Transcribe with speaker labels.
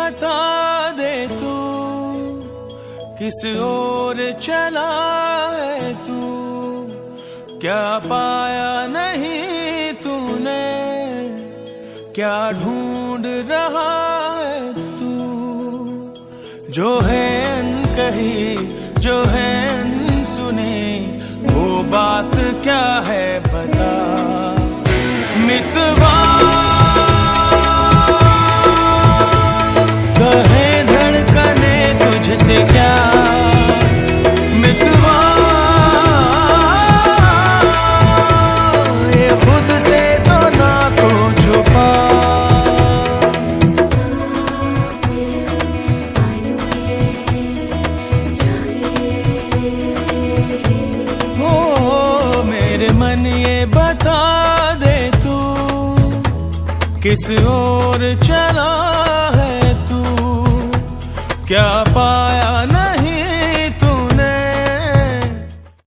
Speaker 1: बता दे तू, किस ओर चला है तू, क्या पाया नहीं तूने, क्या ढूंढ रहा है तू। जो है अनकही, जो है अनसुनी, वो बात क्या है बता। मितवा कहे धड़कने तुझसे क्या, मितवा ये खुद से तो ना को छुपा। ओ मेरे मन ये बता दे तू, किस ओर चला है तू, क्या पाया